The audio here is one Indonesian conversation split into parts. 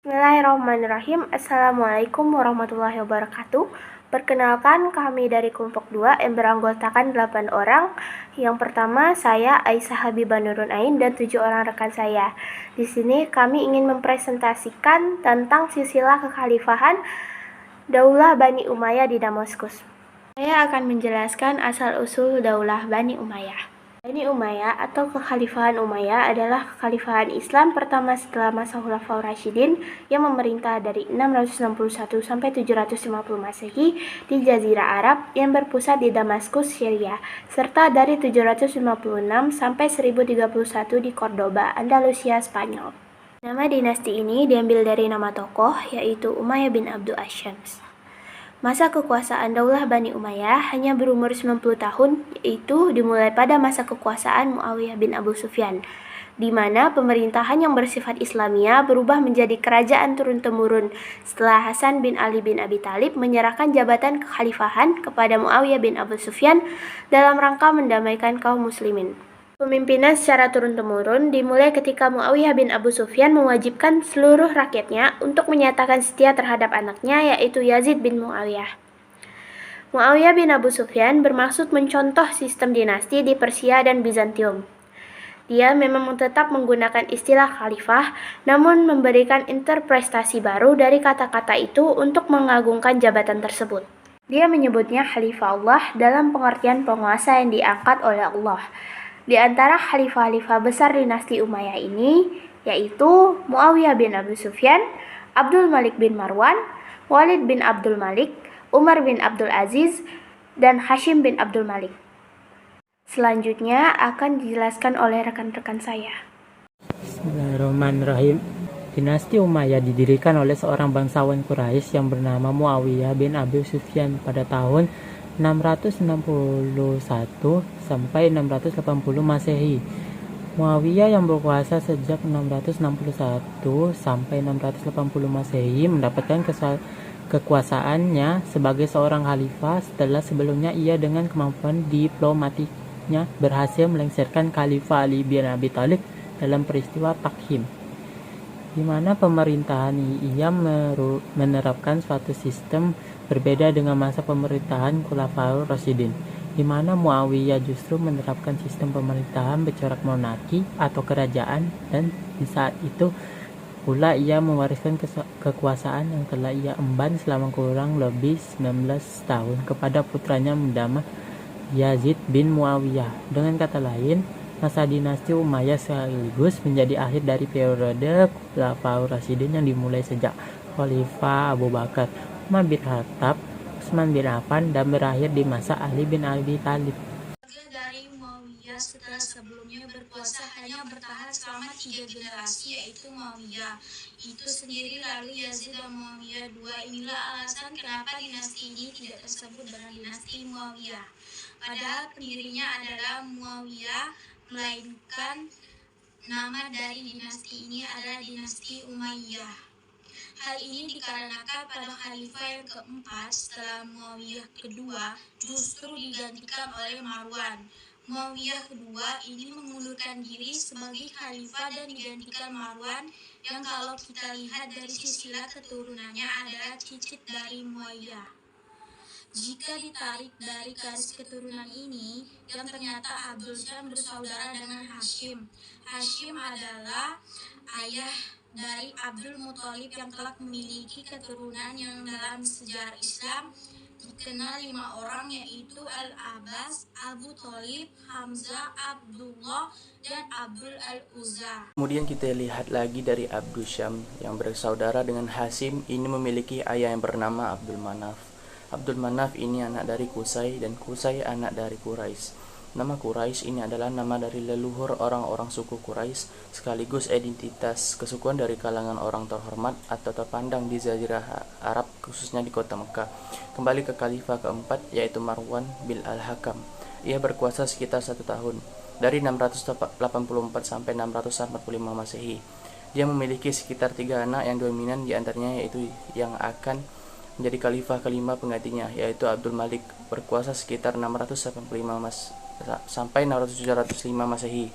Bismillahirrahmanirrahim. Assalamualaikum warahmatullahi wabarakatuh. Perkenalkan, kami dari kelompok 2 yang beranggotakan 8 orang. Yang pertama, saya Aisyah Habibah Nurun Ain dan 7 orang rekan saya. Di sini kami ingin mempresentasikan tentang silsilah kekhalifahan Daulah Bani Umayyah di Damaskus. Saya akan menjelaskan asal-usul Daulah Bani Umayyah. Bani Umayyah atau Kekhalifahan Umayyah adalah kekhalifahan Islam pertama setelah masa Khulafaur Rasyidin yang memerintah dari 661 sampai 750 Masehi di Jazirah Arab yang berpusat di Damaskus, Syria, serta dari 756 sampai 1031 di Cordoba, Andalusia, Spanyol. Nama dinasti ini diambil dari nama tokoh, yaitu Umayyah bin Abdul Asyams. Masa kekuasaan Daulah Bani Umayyah hanya berumur 90 tahun, yaitu dimulai pada masa kekuasaan Muawiyah bin Abu Sufyan, di mana pemerintahan yang bersifat Islamiyah berubah menjadi kerajaan turun-temurun setelah Hasan bin Ali bin Abi Thalib menyerahkan jabatan kekhalifahan kepada Muawiyah bin Abu Sufyan dalam rangka mendamaikan kaum muslimin. Pemimpinan secara turun-temurun dimulai ketika Muawiyah bin Abu Sufyan mewajibkan seluruh rakyatnya untuk menyatakan setia terhadap anaknya, yaitu Yazid bin Muawiyah. Muawiyah bin Abu Sufyan bermaksud mencontoh sistem dinasti di Persia dan Bizantium. Dia memang tetap menggunakan istilah khalifah, namun memberikan interpretasi baru dari kata-kata itu untuk mengagungkan jabatan tersebut. Dia menyebutnya Khalifah Allah dalam pengertian penguasa yang diangkat oleh Allah. Di antara khalifah-khalifah besar dinasti Umayyah ini, yaitu Muawiyah bin Abu Sufyan, Abdul Malik bin Marwan, Walid bin Abdul Malik, Umar bin Abdul Aziz, dan Hashim bin Abdul Malik. Selanjutnya akan dijelaskan oleh rekan-rekan saya. Bismillahirrahmanirrahim. Dinasti Umayyah didirikan oleh seorang bangsawan Quraisy yang bernama Muawiyah bin Abu Sufyan pada tahun 661 sampai 680 Masehi. Muawiyah yang berkuasa sejak 661 sampai 680 Masehi mendapatkan kekuasaannya sebagai seorang khalifah setelah sebelumnya ia dengan kemampuan diplomatiknya berhasil melengsarkan Khalifah Ali bin Abi Thalib dalam peristiwa Takhim, di mana pemerintahan ia menerapkan suatu sistem berbeda dengan masa pemerintahan Khulafaur Rasyidin, di mana Muawiyah justru menerapkan sistem pemerintahan bercorak monarki atau kerajaan, dan di saat itu pula ia mewariskan kekuasaan yang telah ia emban selama kurang lebih 19 tahun kepada putranya bernama Yazid bin Muawiyah. Dengan kata lain, masa dinasti Umayyah sekaligus menjadi akhir dari periode Khulafaur Rasyidin yang dimulai sejak Khalifah Abu Bakar, Umar bin Khattab, Utsman bin Affan, dan berakhir di masa Ali bin Abi Thalib. Dari Muawiyah setelah sebelumnya berkuasa hanya bertahan selama 3 generasi, yaitu Muawiyah itu sendiri, lalu Yazid dan Muawiyah II. Inilah alasan kenapa dinasti ini tidak tersebut dengan dinasti Muawiyah. Padahal pendirinya adalah Muawiyah, melainkan nama dari dinasti ini adalah dinasti Umayyah. Hal ini dikarenakan pada khalifah yang keempat setelah Muawiyah kedua justru digantikan oleh Marwan. Muawiyah kedua ini mengundurkan diri sebagai khalifah dan digantikan Marwan, yang kalau kita lihat dari silsilah keturunannya adalah cicit dari Muawiyah. Jika ditarik dari garis keturunan ini, yang ternyata Abdul Syam bersaudara dengan Hashim. Hashim adalah ayah dari Abdul Muthalib yang kelak memiliki keturunan yang dalam sejarah Islam dikenal 5 orang, yaitu Al-Abbas, Abu Thalib, Hamzah, Abdullah, dan Abdul Al-Uzza. Kemudian kita lihat lagi dari Abdul Syam yang bersaudara dengan Hashim. Ini memiliki ayah yang bernama Abdul Manaf. Abdul Manaf ini anak dari Qusay, dan Qusay anak dari Quraisy. Nama Quraisy ini adalah nama dari leluhur orang-orang suku Quraisy, sekaligus identitas kesukuan dari kalangan orang terhormat atau terpandang di Jazirah Arab, khususnya di kota Mekah. Kembali ke khalifah keempat, yaitu Marwan bin Al-Hakam. Ia berkuasa sekitar 1 tahun, dari 684 sampai 645 Masehi. Dia memiliki sekitar 3 anak yang dominan, diantaranya yaitu yang akan menjadi khalifah kelima penggantinya, yaitu Abdul Malik, berkuasa sekitar 685 sampai 705 Masehi.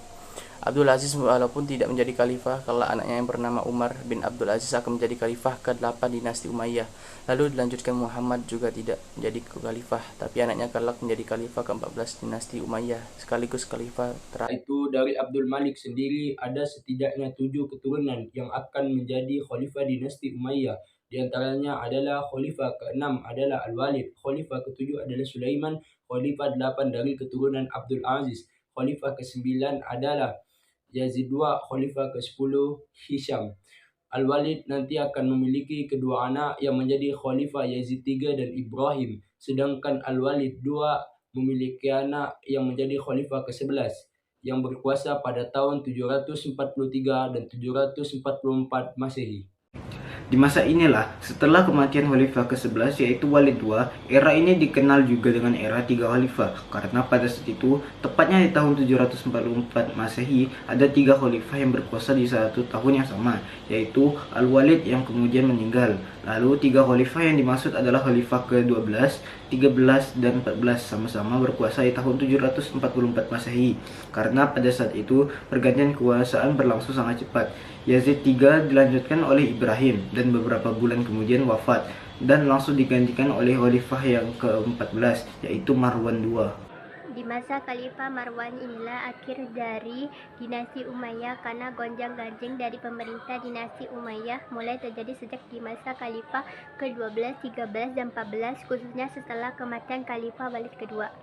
Abdul Aziz walaupun tidak menjadi khalifah, kalau anaknya yang bernama Umar bin Abdul Aziz akan menjadi khalifah ke-8 dinasti Umayyah. Lalu dilanjutkan Muhammad juga tidak menjadi khalifah, tapi anaknya kelak menjadi khalifah ke-14 dinasti Umayyah, sekaligus khalifah terakhir. Itu dari Abdul Malik sendiri ada setidaknya 7 keturunan yang akan menjadi khalifah dinasti Umayyah. Di antaranya adalah khalifah ke-6 adalah Al-Walid, khalifah ke-7 adalah Sulaiman, khalifah 8 dari keturunan Abdul Aziz, khalifah ke-9 adalah Yazid II, khalifah ke-10 Hisham. Al-Walid nanti akan memiliki kedua anak yang menjadi khalifah, Yazid III dan Ibrahim. Sedangkan Al-Walid II memiliki anak yang menjadi khalifah ke-11 yang berkuasa pada tahun 743 dan 744 Masehi. Di masa inilah, setelah kematian Khalifah ke-11 yaitu Walid II, era ini dikenal juga dengan era tiga Khalifah, karena pada saat itu, tepatnya di tahun 744 Masehi, ada tiga Khalifah yang berkuasa di satu tahun yang sama, yaitu Al-Walid yang kemudian meninggal. Lalu tiga Khalifah yang dimaksud adalah Khalifah ke-12, 13, dan 14 sama-sama berkuasa di tahun 744 Masehi, karena pada saat itu pergantian kekuasaan berlangsung sangat cepat. Yazid III dilanjutkan oleh Ibrahim dan beberapa bulan kemudian wafat dan langsung digantikan oleh khalifah yang ke-14 yaitu Marwan II. Di masa Khalifah Marwan inilah akhir dari dinasti Umayyah karena gonjang-ganjing dari pemerintah dinasti Umayyah mulai terjadi sejak di masa Khalifah ke-12, 13, dan 14 khususnya setelah kematian Khalifah Walid kedua.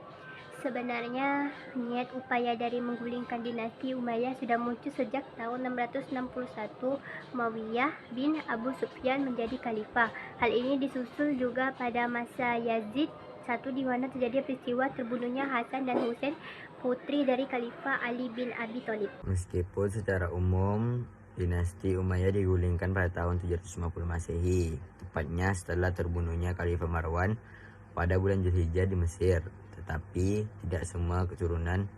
Sebenarnya niat upaya dari menggulingkan dinasti Umayyah sudah muncul sejak tahun 661 Muawiyah bin Abu Sufyan menjadi khalifah. Hal ini disusul juga pada masa Yazid I di mana terjadi peristiwa terbunuhnya Hasan dan Husain, putri dari Khalifah Ali bin Abi Thalib. Meskipun secara umum dinasti Umayyah digulingkan pada tahun 750 Masehi, tepatnya setelah terbunuhnya Khalifah Marwan pada bulan Zulhijjah di Mesir. Tetapi tidak semua keturunan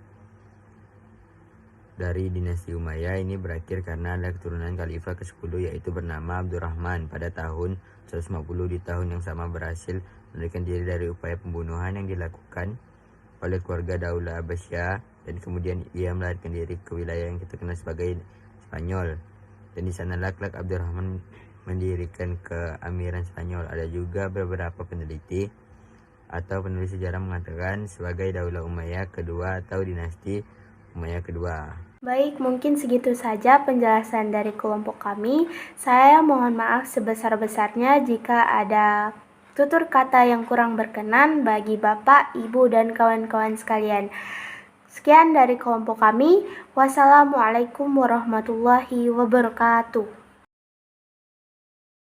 dari dinasti Umayyah ini berakhir karena ada keturunan khalifah ke-10 yaitu bernama Abdurrahman pada tahun 150 di tahun yang sama berhasil melarikan diri dari upaya pembunuhan yang dilakukan oleh keluarga Daulah Abbasiyah dan kemudian ia melarikan diri ke wilayah yang kita kenal sebagai Spanyol dan di sanalah kelak Abdurrahman mendirikan keamiran Spanyol. Ada juga beberapa peneliti atau penulis sejarah mengatakan sebagai Daulah Umayyah kedua atau dinasti Umayyah kedua. Baik, mungkin segitu saja penjelasan dari kelompok kami. Saya mohon maaf sebesar-besarnya jika ada tutur kata yang kurang berkenan bagi Bapak, Ibu, dan kawan-kawan sekalian. Sekian dari kelompok kami. Wassalamualaikum warahmatullahi wabarakatuh.